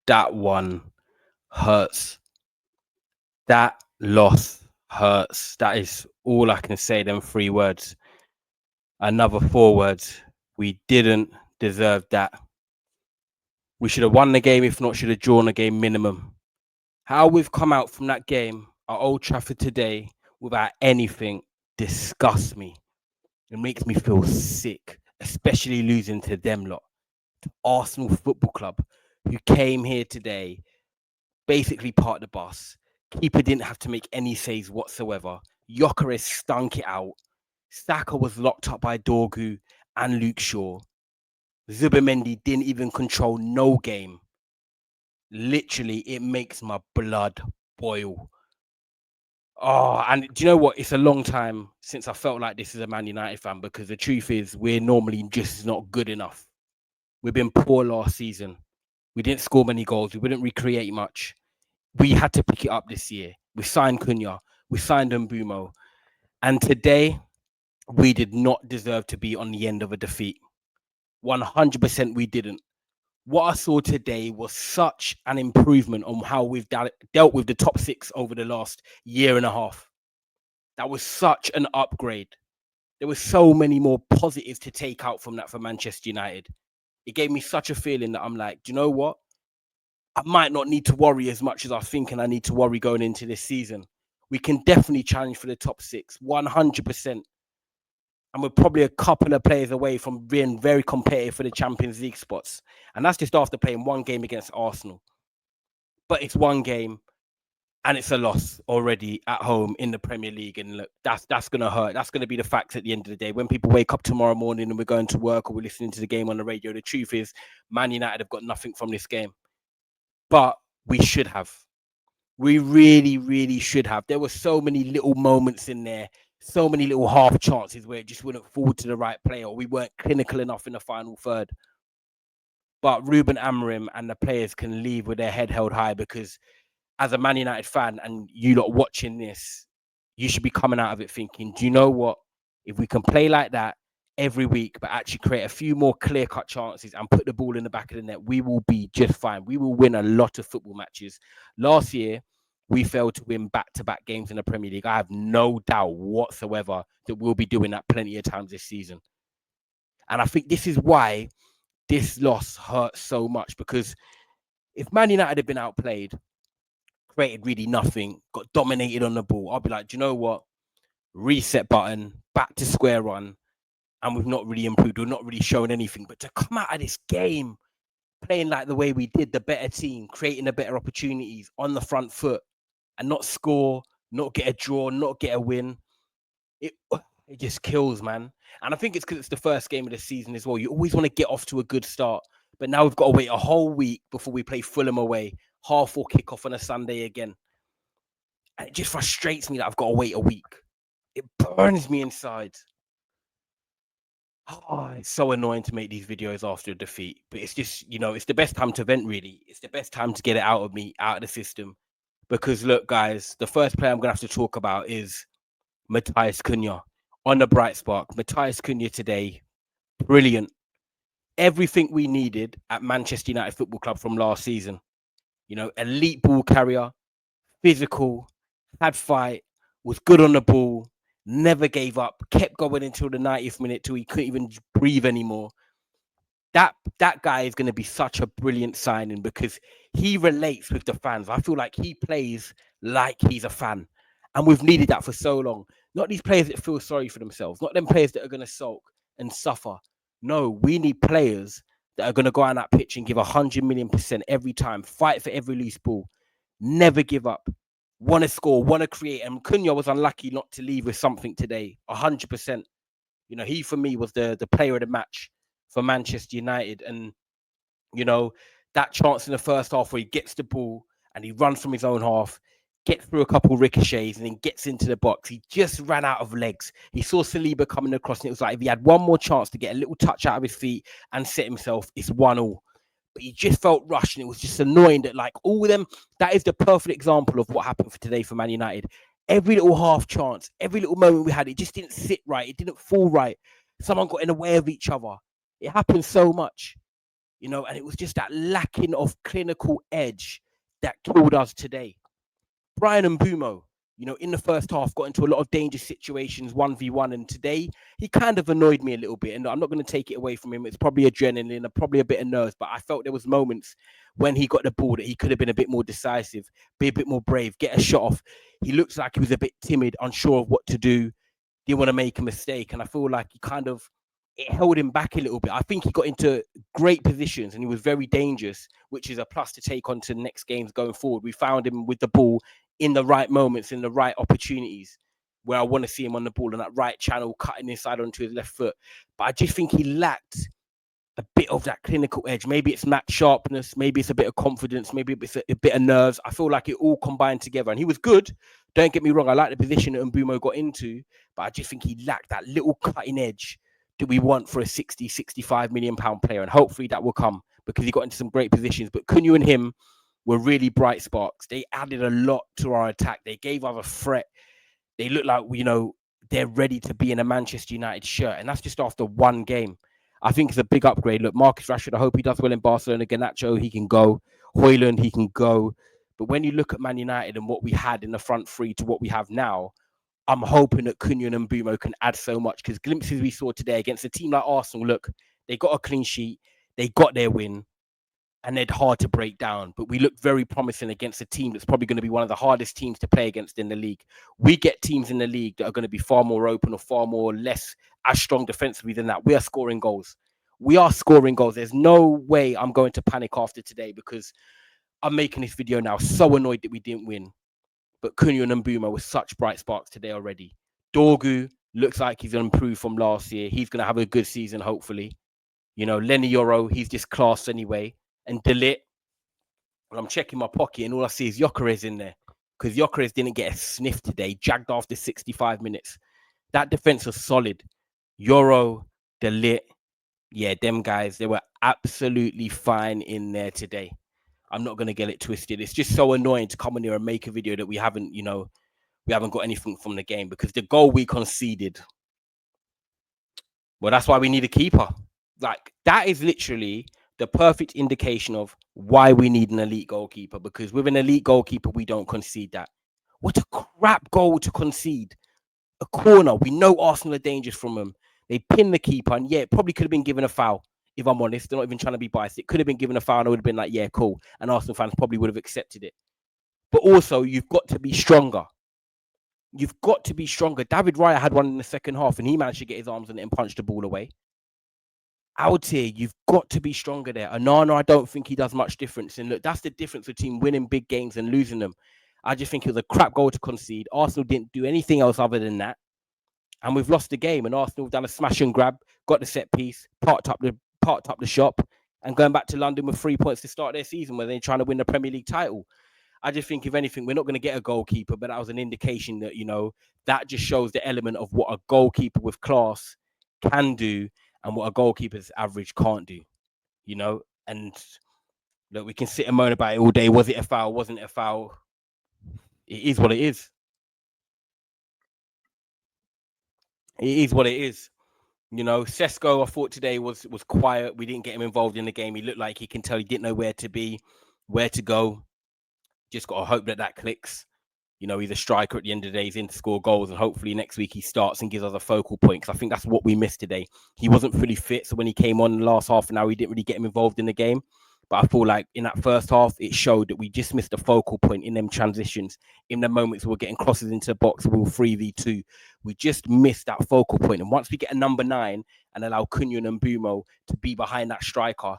that one hurts. That loss hurts. That is all I can say. Them 3 words. Another 4 words. We didn't deserve that. We should have won the game, if not, should have drawn the game minimum. How we've come out from that game at Old Trafford today without anything disgusts me. It makes me feel sick, especially losing to them lot. Arsenal Football Club, who came here today, basically part of the bus. Keeper didn't have to make any saves whatsoever. Gyökeres stunk it out. Saka was locked up by Dorgu and Luke Shaw. Zubimendi didn't even control no game. Literally, it makes my blood boil. Oh, and do you know what? It's a long time since I felt like this as a Man United fan, because the truth is we're normally just not good enough. We've been poor last season. We didn't score many goals. We didn't recreate much. We had to pick it up this year. We signed Cunha. We signed Mbeumo. And today, we did not deserve to be on the end of a defeat. 100% we didn't. What I saw today was such an improvement on how we've dealt with the top 6 over the last year and a half. That was such an upgrade. There were so many more positives to take out from that for Manchester United. It gave me such a feeling that I'm like, do you know what? I might not need to worry as much as I think and I need to worry going into this season. We can definitely challenge for the top 6, 100%. And we're probably a couple of players away from being very competitive for the Champions League spots. And that's just after playing one game against Arsenal. But it's one game and it's a loss already at home in the Premier League. And look, that's going to hurt. That's going to be the facts at the end of the day. When people wake up tomorrow morning and we're going to work or we're listening to the game on the radio, the truth is Man United have got nothing from this game. But we should have. We really, really should have. There were so many little moments in there, so many little half chances where it just wouldn't fall to the right player, or we weren't clinical enough in the final third. But Ruben Amorim and the players can leave with their head held high, because as a Man United fan and you lot watching this, you should be coming out of it thinking, do you know what? If we can play like that every week, but actually create a few more clear-cut chances and put the ball in the back of the net, we will be just fine. We will win a lot of football matches. Last year, we failed to win back-to-back games in the Premier League. I have no doubt whatsoever that we'll be doing that plenty of times this season. And I think this is why this loss hurts so much, because if Man United had been outplayed, created really nothing, got dominated on the ball, I'll be like, do you know what? Reset button, back to square one. And we've not really improved. We've not really shown anything. But to come out of this game playing like the way we did, the better team, creating the better opportunities on the front foot, and not score, not get a draw, not get a win, it just kills, man. And I think it's because it's the first game of the season as well. You always want to get off to a good start. But now we've got to wait a whole week before we play Fulham away, 4:30 kickoff on a Sunday again. And it just frustrates me that I've got to wait a week. It burns me inside. Oh, it's so annoying to make these videos after a defeat, but it's just, it's the best time to vent, really. It's the best time to get it out of me, out of the system. Because look, guys, the first player I'm going to have to talk about is Matheus Cunha. On the bright spark, Matheus Cunha today, brilliant. Everything we needed at Manchester United Football Club from last season. Elite ball carrier, physical, had fight, was good on the ball, never gave up, kept going until the 90th minute till he couldn't even breathe anymore. That guy is going to be such a brilliant signing, because he relates with the fans. I feel like he plays like he's a fan. And we've needed that for so long. Not these players that feel sorry for themselves. Not them players that are going to sulk and suffer. No, we need players that are going to go on that pitch and give 100 million% every time. Fight for every loose ball. Never give up. Want to score, want to create. And Cunha was unlucky not to leave with something today. 100%. He, for me, was the player of the match for Manchester United. And, that chance in the first half where he gets the ball and he runs from his own half, gets through a couple of ricochets and then gets into the box. He just ran out of legs. He saw Saliba coming across, and it was like if he had one more chance to get a little touch out of his feet and set himself, it's 1-1. But he just felt rushed, and it was just annoying that, like, all of them, that is the perfect example of what happened for today for Man United. Every little half chance, every little moment we had, it just didn't sit right. It didn't fall right. Someone got in the way of each other. It happened so much. and it was just that lacking of clinical edge that killed us today. Bryan and Mbeumo, in the first half, got into a lot of dangerous situations, 1v1. And today, he kind of annoyed me a little bit. And I'm not going to take it away from him. It's probably adrenaline and probably a bit of nerves. But I felt there was moments when he got the ball that he could have been a bit more decisive, be a bit more brave, get a shot off. He looks like he was a bit timid, unsure of what to do, didn't want to make a mistake. And I feel like it held him back a little bit. I think he got into great positions and he was very dangerous, which is a plus to take on to the next games going forward. We found him with the ball in the right moments, in the right opportunities, where I want to see him on the ball in that right channel, cutting inside onto his left foot. But I just think he lacked a bit of that clinical edge. Maybe it's match sharpness, maybe it's a bit of confidence, maybe it's a bit of nerves. I feel like it all combined together. And he was good. Don't get me wrong. I like the position that Mbeumo got into, but I just think he lacked that little cutting edge that we want for a 60, 65 million pound player. And hopefully that will come because he got into some great positions. But Cunha and him were really bright sparks. They added a lot to our attack. They gave us a threat. They look like, they're ready to be in a Manchester United shirt. And that's just after one game. I think it's a big upgrade. Look, Marcus Rashford, I hope he does well in Barcelona. Garnacho, he can go. Højlund, he can go. But when you look at Man United and what we had in the front three to what we have now, I'm hoping that Cunha and Mbeumo can add so much, because glimpses we saw today against a team like Arsenal, look, they got a clean sheet, they got their win, and they're hard to break down. But we look very promising against a team that's probably going to be one of the hardest teams to play against in the league. We get teams in the league that are going to be far more open or far more less as strong defensively than that. We are scoring goals. We are scoring goals. There's no way I'm going to panic after today, because I'm making this video now so annoyed that we didn't win. But Cunha and Mbeumo were such bright sparks today already. Dorgu looks like he's going to improve from last year. He's going to have a good season, hopefully. Lenny Yoro, he's just class anyway. And De Ligt, well, I'm checking my pocket and all I see is Gyökeres in there, because Gyökeres didn't get a sniff today, jagged after 65 minutes. That defense was solid. Yoro, De Ligt, yeah, them guys, they were absolutely fine in there today. I'm not going to get it twisted. It's just so annoying to come on here and make a video that we haven't got anything from the game, because the goal we conceded, well, that's why we need a keeper. Like, that is literally the perfect indication of why we need an elite goalkeeper, because with an elite goalkeeper, we don't concede that. What a crap goal to concede. A corner. We know Arsenal are dangerous from them. They pin the keeper, and yeah, it probably could have been given a foul. If I'm honest, they're not even trying to be biased. It could have been given a foul, and I would have been like, yeah, cool. And Arsenal fans probably would have accepted it. But also, you've got to be stronger. You've got to be stronger. David Raya had one in the second half, and he managed to get his arms on it and punch the ball away. Out here, you've got to be stronger there. Onana, I don't think he does much difference. And look, that's the difference between winning big games and losing them. I just think it was a crap goal to concede. Arsenal didn't do anything else other than that. And we've lost the game. And Arsenal have done a smash and grab, got the set piece, parked up the shop, and going back to London with 3 points to start their season, where they're trying to win the Premier League title. I just think, if anything, we're not going to get a goalkeeper, but that was an indication that, that just shows the element of what a goalkeeper with class can do and what a goalkeeper's average can't do, And look, we can sit and moan about it all day. Was it a foul? Wasn't it a foul? It is what it is. It is what it is. Sesko, I thought today was quiet. We didn't get him involved in the game. He looked like he can tell he didn't know where to be, where to go. Just got to hope that clicks. He's a striker at the end of the day. He's in to score goals, and hopefully next week he starts and gives us a focal point, because I think that's what we missed today. He wasn't fully fit, so when he came on the last half an hour, we didn't really get him involved in the game. But I feel like in that first half, it showed that we just missed a focal point in them transitions, in the moments we were getting crosses into the box, we were 3v2. We just missed that focal point. And once we get a number 9 and allow Cunha and Mbeumo to be behind that striker,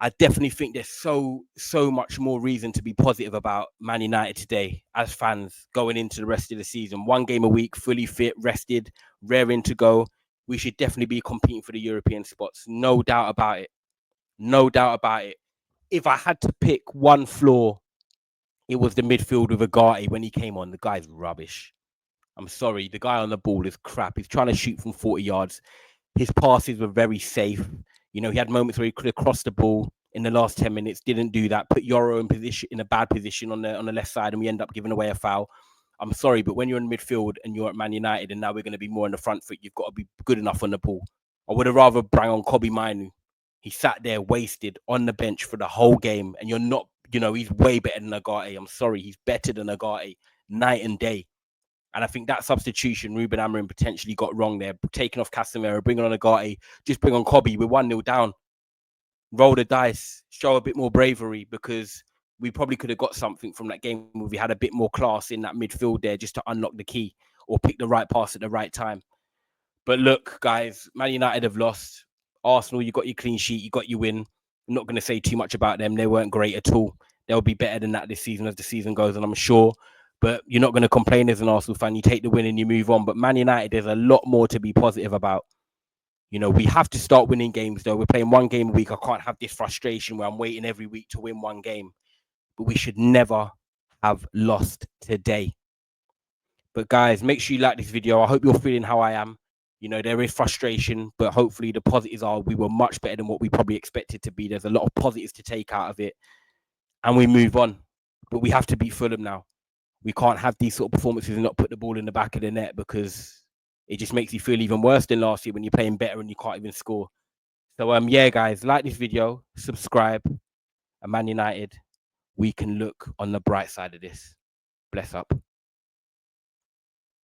I definitely think there's so much more reason to be positive about Man United today as fans going into the rest of the season. 1 game a week, fully fit, rested, raring to go. We should definitely be competing for the European spots. No doubt about it. No doubt about it. If I had to pick one flaw, it was the midfield with Agati when he came on. The guy's rubbish. I'm sorry. The guy on the ball is crap. He's trying to shoot from 40 yards. His passes were very safe. He had moments where he could have crossed the ball in the last 10 minutes, didn't do that, put Yoro in a bad position on the left side, and we end up giving away a foul. I'm sorry, but when you're in midfield and you're at Man United and now we're going to be more on the front foot, you've got to be good enough on the ball. I would have rather brought on Kobbie Mainoo. He sat there wasted on the bench for the whole game, and you're not, he's way better than Agate. I'm sorry, he's better than Agate night and day. And I think that substitution, Ruben Amorim potentially got wrong there. Taking off Casemiro, bringing on Agate, just bring on Kobe. We're 1-0 down. Roll the dice, show a bit more bravery, because we probably could have got something from that game if we had a bit more class in that midfield there just to unlock the key or pick the right pass at the right time. But look, guys, Man United have lost. Arsenal, you got your clean sheet, you got your win. I'm not going to say too much about them. They weren't great at all. They'll be better than that this season as the season goes on, I'm sure. But you're not going to complain as an Arsenal fan. You take the win and you move on. But Man United, there's a lot more to be positive about. We have to start winning games, though. We're playing one game a week. I can't have this frustration where I'm waiting every week to win one game. But we should never have lost today. But guys, make sure you like this video. I hope you're feeling how I am. There is frustration, but hopefully the positives are we were much better than what we probably expected to be. There's a lot of positives to take out of it, and we move on. But we have to beat Fulham now. We can't have these sort of performances and not put the ball in the back of the net, because it just makes you feel even worse than last year when you're playing better and you can't even score. So, yeah, guys, like this video, subscribe, and Man United, we can look on the bright side of this. Bless up.